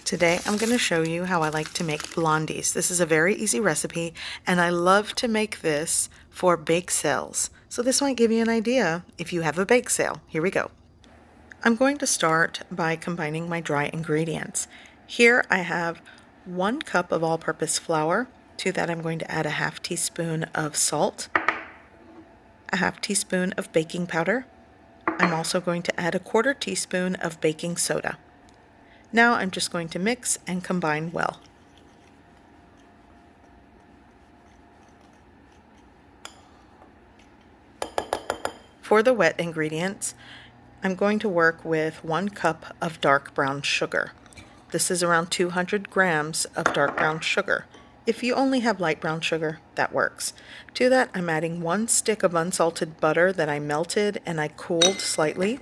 Today I'm going to show you how I like to make blondies. This is a very easy recipe and I love to make this for bake sales. So this might give you an idea if you have a bake sale. Here we go. I'm going to start by combining my dry ingredients. Here I have 1 cup of all-purpose flour. To that I'm going to add a half teaspoon of salt, a half teaspoon of baking powder. I'm also going to add a 1/4 teaspoon of baking soda. Now I'm just going to mix and combine well. For the wet ingredients, I'm going to work with 1 cup of dark brown sugar. This is around 200 grams of dark brown sugar. If you only have light brown sugar, that works. To that, I'm adding 1 stick of unsalted butter that I melted and I cooled slightly.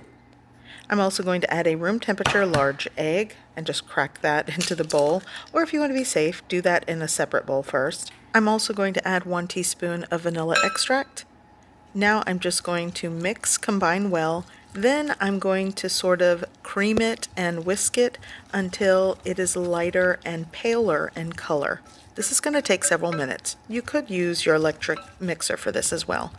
I'm also going to add a room temperature large egg and just crack that into the bowl, or if you want to be safe, do that in a separate bowl first. I'm also going to add 1 teaspoon of vanilla extract. Now I'm just going to mix, combine well, then I'm going to sort of cream it and whisk it until it is lighter and paler in color. This is going to take several minutes. You could use your electric mixer for this as well.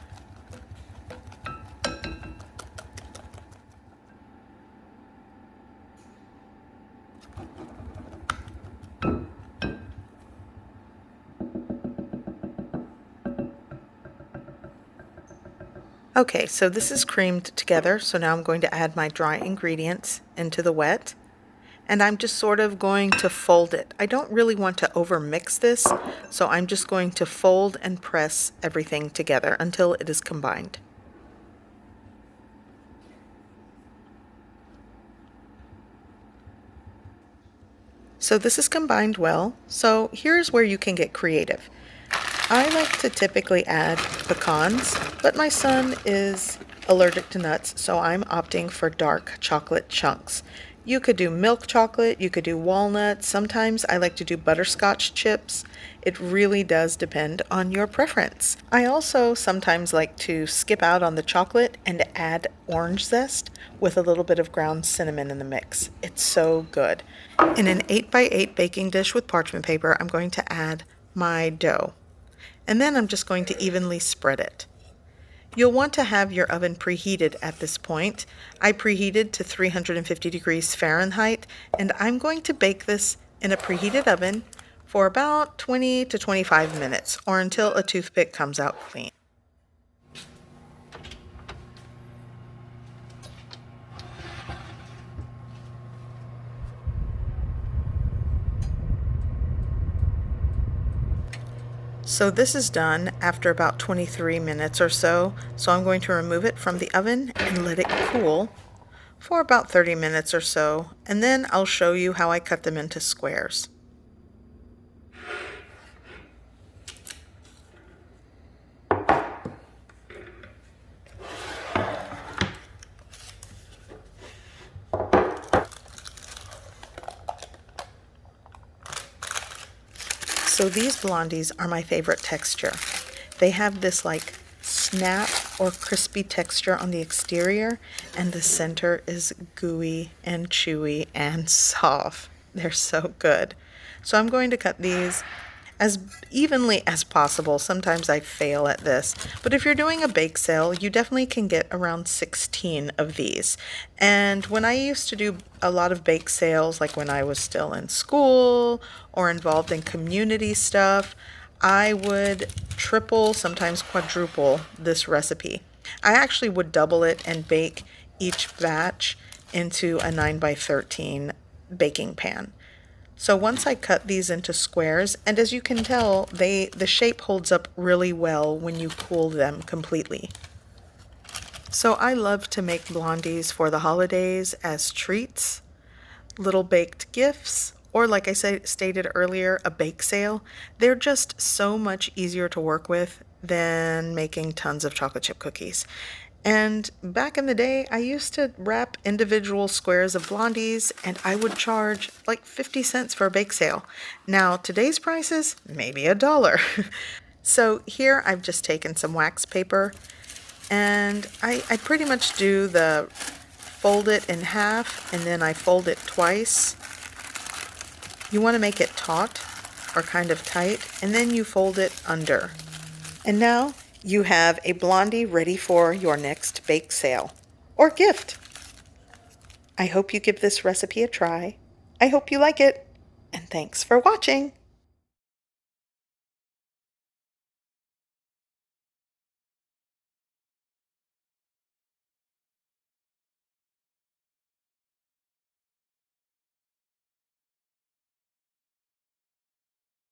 Okay, so this is creamed together, so now I'm going to add my dry ingredients into the wet, and I'm just sort of going to fold it. I don't really want to over mix this, so I'm just going to fold and press everything together until it is combined. So this is combined well, so here's where you can get creative. I like to typically add pecans, but my son is allergic to nuts, so I'm opting for dark chocolate chunks. You could do milk chocolate, you could do walnuts, sometimes I like to do butterscotch chips. It really does depend on your preference. I also sometimes like to skip out on the chocolate and add orange zest with a little bit of ground cinnamon in the mix. It's so good. In an 8x8 baking dish with parchment paper, I'm going to add my dough. And then I'm just going to evenly spread it. You'll want to have your oven preheated at this point. I preheated to 350 degrees Fahrenheit, and I'm going to bake this in a preheated oven for about 20 to 25 minutes, or until a toothpick comes out clean. So this is done after about 23 minutes or so, so I'm going to remove it from the oven and let it cool for about 30 minutes or so, and then I'll show you how I cut them into squares. So these blondies are my favorite texture. They have this like snap or crispy texture on the exterior, and the center is gooey and chewy and soft. They're so good. So I'm going to cut these as evenly as possible. Sometimes I fail at this, but if you're doing a bake sale, you definitely can get around 16 of these. And when I used to do a lot of bake sales, like when I was still in school or involved in community stuff, I would triple, sometimes quadruple this recipe. I actually would double it and bake each batch into a 9x13 baking pan. So once I cut these into squares, and as you can tell, the shape holds up really well when you cool them completely. So I love to make blondies for the holidays as treats, little baked gifts, or like I stated earlier, a bake sale. They're just so much easier to work with than making tons of chocolate chip cookies. And back in the day, I used to wrap individual squares of blondies, and I would charge like 50 cents for a bake sale. Now, today's prices, maybe $1. So here I've just taken some wax paper, and I pretty much do the fold it in half, and then I fold it twice, You want to make it taut or kind of tight, and then you fold it under. And now you have a Blondie ready for your next bake sale or gift. I hope you give this recipe a try. I hope you like it, and thanks for watching.